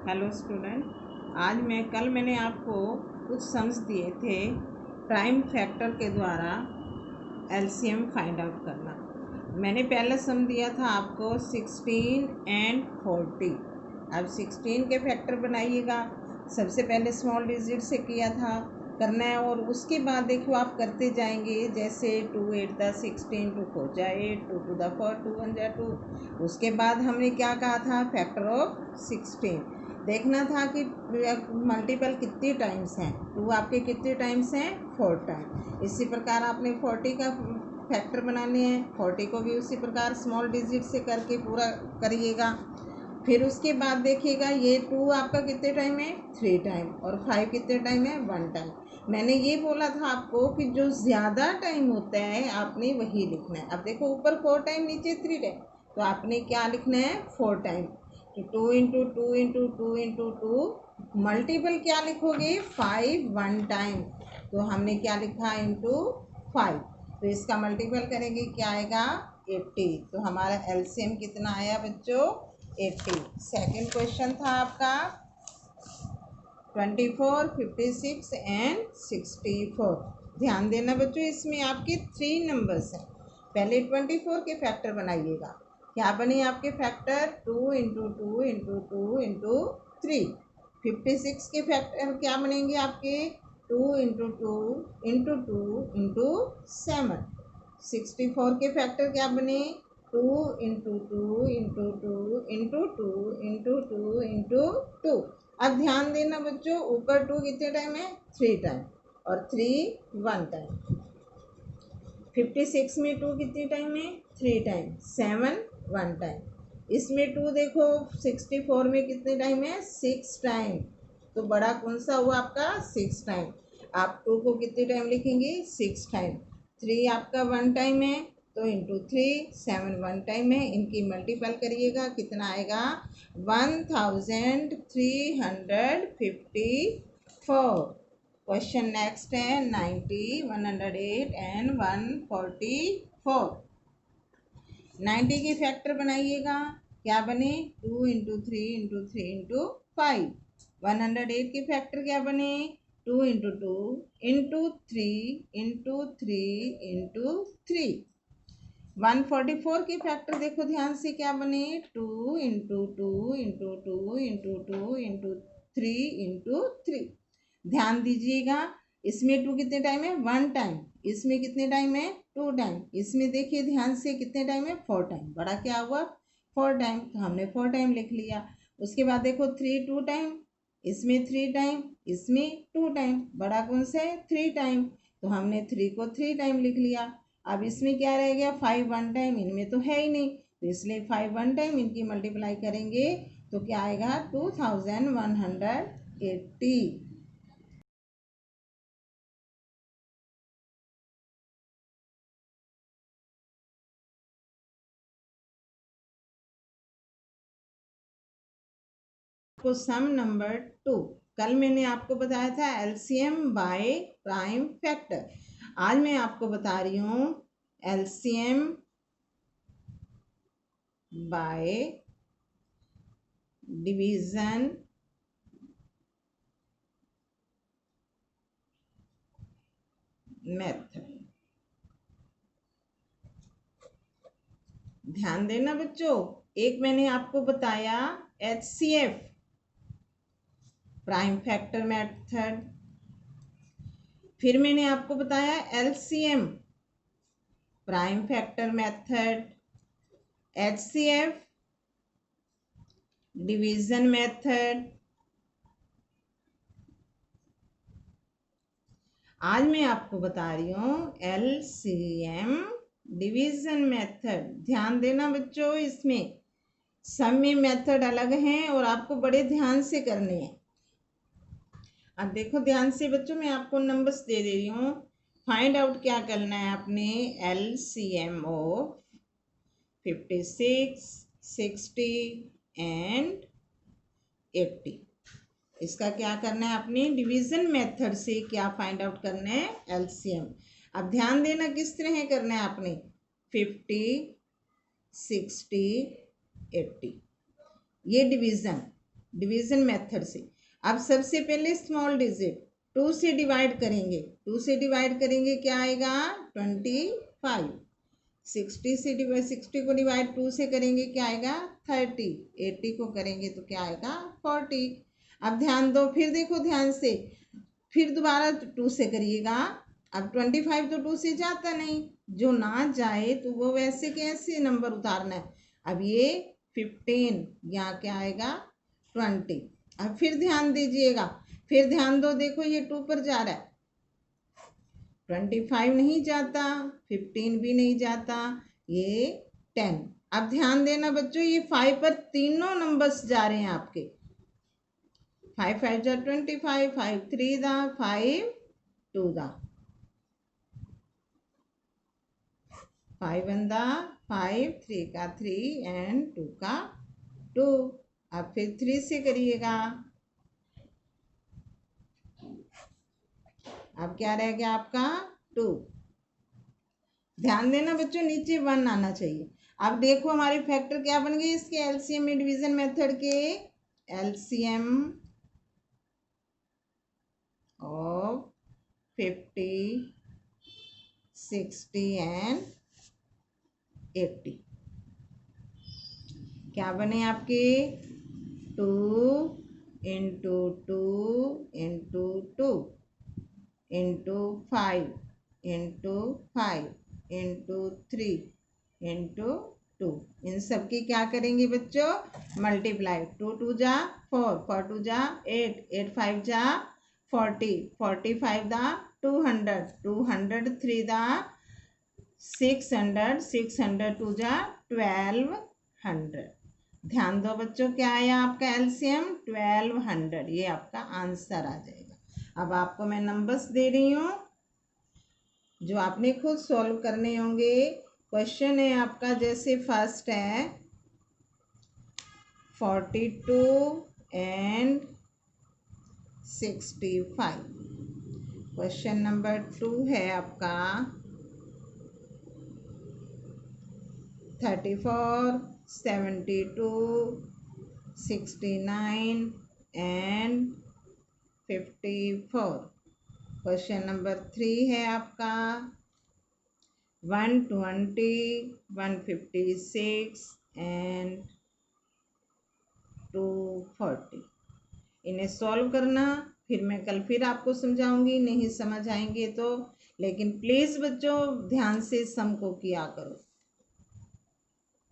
Hello student, आज कल मैंने आपको कुछ सम्स दिए थे प्राइम फैक्टर के द्वारा एलसीएम फाइंड आउट करना। मैंने पहला सम दिया था आपको 16 एंड 40। अब 16 के फैक्टर बनाइएगा। सबसे पहले स्मॉल डिजिट से किया था करना है और उसके बाद देखो आप करते जाएंगे, जैसे 2 8 द 16, 2 4 जा 8, 2 2 द 4, 2 1 जा 2। उसके बाद हमने क्या कहा था, फैक्टर ऑफ 16 देखना था कि मल्टीपल कितने टाइम्स हैं। 2 आपके कितने टाइम्स हैं, 4 टाइम। इसी प्रकार आपने 40 का फैक्टर बनाने हैं, 40 को भी उसी प्रकार स्मॉल डिजिट से करके पूरा करिएगा। फिर उसके बाद देखिएगा ये 2 आपका कितने टाइम है, 3 टाइम, और 5 कितने टाइम है, 1 टाइम। मैंने ये बोला था आपको कि जो ज़्यादा टाइम होता है आपने वही लिखना है। अब देखो ऊपर 4 टाइम, नीचे 3 टाइम, तो आपने क्या लिखना है, 4 टाइम। तो 2 इंटू 2 इंटू 2 इंटू 2 मल्टीपल क्या लिखोगे, 5 1 टाइम। तो हमने क्या लिखा, इंटू 5। तो इसका मल्टीपल करेंगे क्या आएगा, 80। तो हमारा एलसीएम कितना आया बच्चों, 80। सेकंड क्वेश्चन था आपका 24, 56 एंड 64। ध्यान देना बच्चों, इसमें आपके 3 नंबर्स हैं। पहले 24 के फैक्टर बनाइएगा। क्या बने आपके फैक्टर, 2 इंटू 2 इंटू 2 इंटू 3। 56 के फैक्टर क्या बनेंगे आपके, 2 इंटू 2 इंटू 2 इंटू 7। 64 के फैक्टर क्या बने, 2 into 2 into 2 into 2 into 2 into 2। अब ध्यान देना बच्चों, ऊपर 2 कितने टाइम है, 3 टाइम, और 3 1 टाइम। 56 में 2 कितने टाइम है, 3 टाइम, 7 1 टाइम। इसमें 2 देखो 64 में कितने टाइम है, 6 टाइम। तो बड़ा कौन सा हुआ आपका, 6 टाइम। आप 2 को कितने टाइम लिखेंगे, 6 टाइम। 3 आपका 1 टाइम है, तो इंटू 3, 7 1 टाइम है, इनकी मल्टीपल करिएगा, कितना आएगा, 1354। क्वेश्चन नेक्स्ट है 90, 108 एंड 144। 90 के फैक्टर बनाइएगा, क्या बने, 2 इंटू 3 इंटू 3 इंटू 5। 108 के फैक्टर क्या बने, 2 इंटू 2 इंटू 3 इंटू 3 इंटू 3। 144 के फैक्टर देखो ध्यान से क्या बने, 2 into 2 into 2 into 2 into 3 into 3। ध्यान दीजिएगा, इसमें 2 कितने टाइम है, 1 टाइम। इसमें कितने टाइम है, 2 टाइम। इसमें देखिए ध्यान से कितने टाइम है, 4 टाइम। बड़ा क्या हुआ, 4 टाइम, तो हमने 4 टाइम लिख लिया। उसके बाद देखो 3 2 टाइम, इसमें 3 टाइम, इसमें 2 टाइम। बड़ा कौन सा है, 3 टाइम, तो हमने 3 को 3 टाइम लिख लिया। अब इसमें क्या रह गया, 5 1 टाइम, इनमें तो है ही नहीं, तो इसलिए 5 1 टाइम, इनकी मल्टीप्लाई करेंगे तो क्या आएगा, 2180। को सम नंबर 2, कल मैंने आपको बताया था एलसीएम बाय प्राइम फैक्टर। आज मैं आपको बता रही हूँ एलसीएम बाय डिवीजन मेथड। ध्यान देना बच्चों, एक मैंने आपको बताया एचसीएफ प्राइम फैक्टर मेथड, फिर मैंने आपको बताया LCM prime factor method, HCF division method. आज मैं आपको बता रही हूँ एलसीएम डिवीजन मेथड। ध्यान देना बच्चों, इसमें सम में मेथड अलग हैं और आपको बड़े ध्यान से करने हैं। अब देखो ध्यान से बच्चों, मैं आपको नंबर्स दे रही हूँ, फाइंड आउट क्या करना है आपने, एलसीएम ऑफ 56, 60 एंड 80। इसका क्या करना है, अपने डिवीजन मेथड से क्या फाइंड आउट करना है, एलसीएम। अब ध्यान देना किस तरह करना है आपने, 50, 60, 80, ये डिवीजन। डिवीजन मेथड से। अब सबसे पहले स्मॉल डिजिट 2 से डिवाइड करेंगे, 2 से डिवाइड करेंगे क्या आएगा 25। 60 को डिवाइड 2 से करेंगे क्या आएगा 30। 80 को करेंगे तो क्या आएगा 40। अब ध्यान दो, फिर देखो ध्यान से, फिर दोबारा 2 से करिएगा। अब 25 तो 2 से जाता नहीं, जो ना जाए तो वो वैसे कैसे नंबर उतारना है। अब ये 15, यहाँ क्या आएगा 20। अब फिर ध्यान दीजिएगा, फिर ध्यान दो, देखो ये 2 पर जा रहा है, 25 नहीं जाता, 15 भी नहीं जाता, ये 10। अब ध्यान देना बच्चों, ये 5 पर तीनों नंबर्स जा रहे हैं आपके। 5 5 जा 25, 5 3 दा 5 2 दा 5 1 दा 5, 3 का 3 एंड 2 का 2। अब फिर 3 से करिएगा। अब क्या रह गया आपका 2। ध्यान देना बच्चों, नीचे 1 आना चाहिए। अब देखो हमारे फैक्टर क्या बन गए इसके एलसीएम में डिवीजन मेथड के। एलसीएम ऑफ 50, 60 एंड 80 क्या बने आपके 2 into 2 into 2 into 5 into 5 into 3 into 2। इन सब की क्या करेंगे बच्चों मल्टीप्लाई। 2 2 जा 4, 4 2 जा 8, 8 5 जा 40, 45 दा 200, 203 दा 600, 600 2 जा 1200। ध्यान दो बच्चों, क्या आया आपका एलसीएम 1200, ये आपका आंसर आ जाएगा। अब आपको मैं नंबर्स दे रही हूँ जो आपने खुद सॉल्व करने होंगे। क्वेश्चन है आपका, जैसे फर्स्ट है 42 एंड 65। क्वेश्चन नंबर 2 है आपका 34, 72, 69 एंड 54। क्वेश्चन नंबर 3 है आपका 120, 156 एंड 240। इन्हें सॉल्व करना, फिर मैं कल फिर आपको समझाऊंगी, नहीं समझ आएंगे तो। लेकिन प्लीज़ बच्चों ध्यान से सम को किया करो।